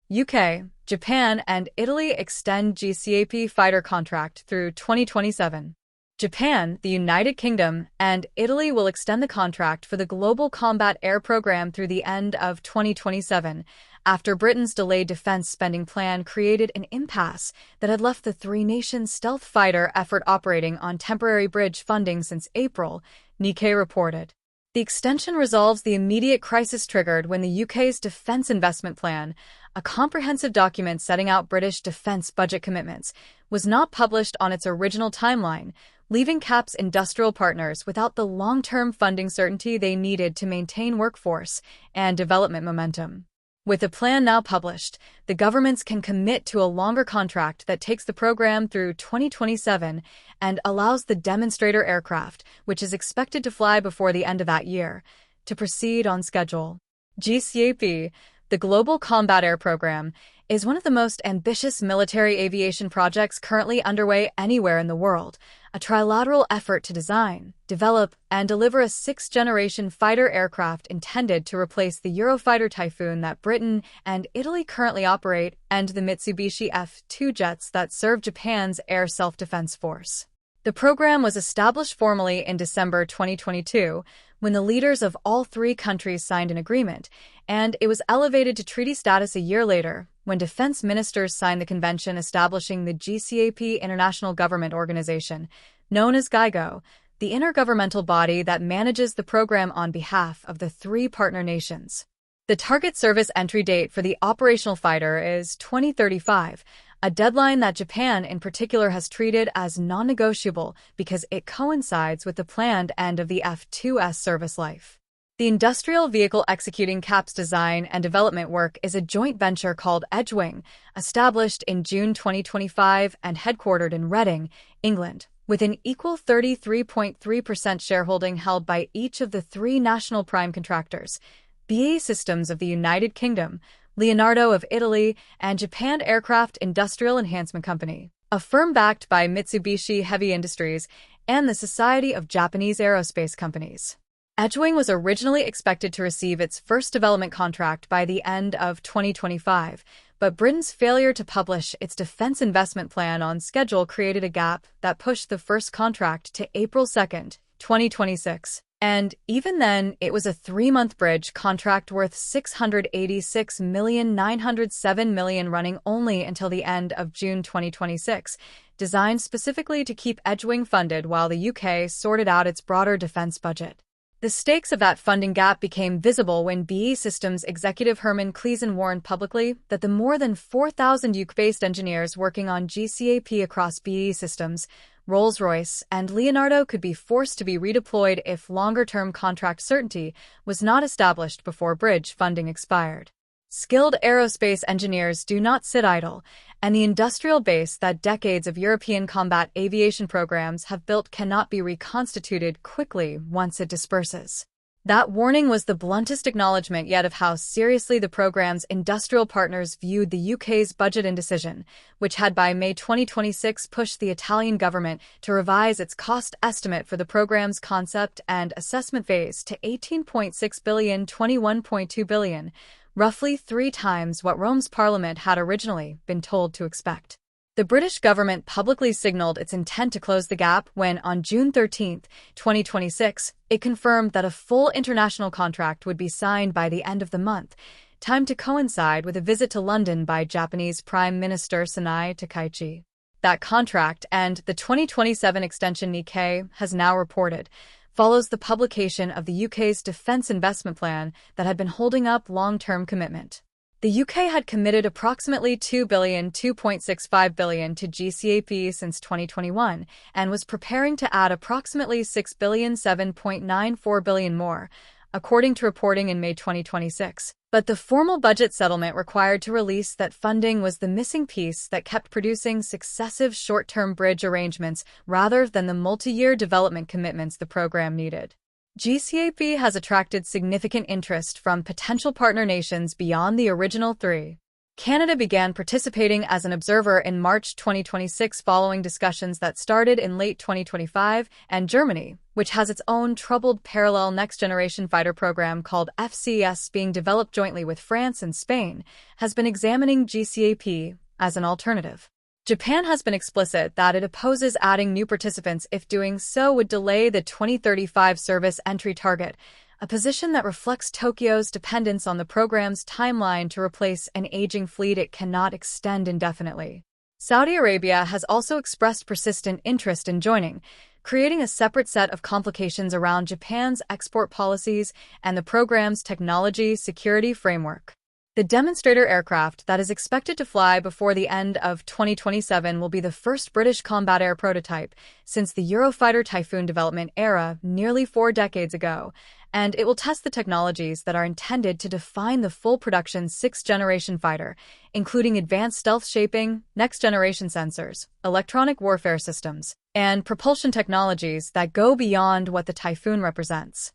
UK, Japan, and Italy extend GCAP fighter contract through 2027. Japan, the United Kingdom, and Italy will extend the contract for the Global Combat Air Program through the end of 2027, after Britain's delayed defense spending plan created an impasse that had left the three-nation stealth fighter effort operating on temporary bridge funding since April, Nikkei reported. The extension resolves the immediate crisis triggered when the UK's Defence Investment Plan, a comprehensive document setting out British defence budget commitments, was not published on its original timeline, leaving CAP's industrial partners without the long-term funding certainty they needed to maintain workforce and development momentum. With the plan now published, the governments can commit to a longer contract that takes the program through 2027 and allows the demonstrator aircraft, which is expected to fly before the end of that year, to proceed on schedule. GCAP, the Global Combat Air Program, is one of the most ambitious military aviation projects currently underway anywhere in the world, a trilateral effort to design, develop, and deliver a sixth-generation fighter aircraft intended to replace the Eurofighter Typhoon that Britain and Italy currently operate and the Mitsubishi F-2 jets that serve Japan's Air Self-Defense Force. The program was established formally in December 2022, when the leaders of all three countries signed an agreement, and it was elevated to treaty status a year later, when defense ministers signed the convention establishing the GCAP International Government Organization, known as GIGO, the intergovernmental body that manages the program on behalf of the three partner nations. The target service entry date for the operational fighter is 2035, a deadline that Japan in particular has treated as non-negotiable because it coincides with the planned end of the F-2's service life. The industrial vehicle executing CAP's design and development work is a joint venture called Edgewing, established in June 2025 and headquartered in Reading, England, with an equal 33.3% shareholding held by each of the three national prime contractors, BAE Systems of the United Kingdom, Leonardo of Italy, and Japan Aircraft Industrial Enhancement Company, a firm backed by Mitsubishi Heavy Industries and the Society of Japanese Aerospace Companies. Edgewing was originally expected to receive its first development contract by the end of 2025, but Britain's failure to publish its defense investment plan on schedule created a gap that pushed the first contract to April 2, 2026. And even then, it was a 3-month bridge contract worth $686,907 million running only until the end of June 2026, designed specifically to keep Edgewing funded while the UK sorted out its broader defense budget. The stakes of that funding gap became visible when BAE Systems executive Herman Kleeson warned publicly that the more than 4,000 UK-based engineers working on GCAP across BAE Systems, Rolls-Royce, and Leonardo could be forced to be redeployed if longer-term contract certainty was not established before bridge funding expired. Skilled aerospace engineers do not sit idle, and the industrial base that decades of European combat aviation programs have built cannot be reconstituted quickly once it disperses. That warning was the bluntest acknowledgement yet of how seriously the program's industrial partners viewed the UK's budget indecision, which had by May 2026 pushed the Italian government to revise its cost estimate for the program's concept and assessment phase to $18.6 billion, $21.2 billion, roughly 3 times what Rome's parliament had originally been told to expect. The British government publicly signaled its intent to close the gap when, on June 13, 2026, it confirmed that a full international contract would be signed by the end of the month, timed to coincide with a visit to London by Japanese Prime Minister Sanae Takaichi. That contract, and the 2027 extension Nikkei has now reported, follows the publication of the UK's defence investment plan that had been holding up long-term commitment. The UK had committed approximately $2 billion, $2.65 billion to GCAP since 2021 and was preparing to add approximately $6 billion, $7.94 billion more, according to reporting in May 2026. But the formal budget settlement required to release that funding was the missing piece that kept producing successive short-term bridge arrangements rather than the multi-year development commitments the program needed. GCAP has attracted significant interest from potential partner nations beyond the original 3. Canada began participating as an observer in March 2026 following discussions that started in late 2025, and Germany, which has its own troubled parallel next-generation fighter program called FCS being developed jointly with France and Spain, has been examining GCAP as an alternative. Japan has been explicit that it opposes adding new participants if doing so would delay the 2035 service entry target, a position that reflects Tokyo's dependence on the program's timeline to replace an aging fleet it cannot extend indefinitely. Saudi Arabia has also expressed persistent interest in joining, creating a separate set of complications around Japan's export policies and the program's technology security framework. The demonstrator aircraft that is expected to fly before the end of 2027 will be the first British combat air prototype since the Eurofighter Typhoon development era nearly 4 decades ago, and it will test the technologies that are intended to define the full production 6th-generation fighter, including advanced stealth shaping, next-generation sensors, electronic warfare systems, and propulsion technologies that go beyond what the Typhoon represents.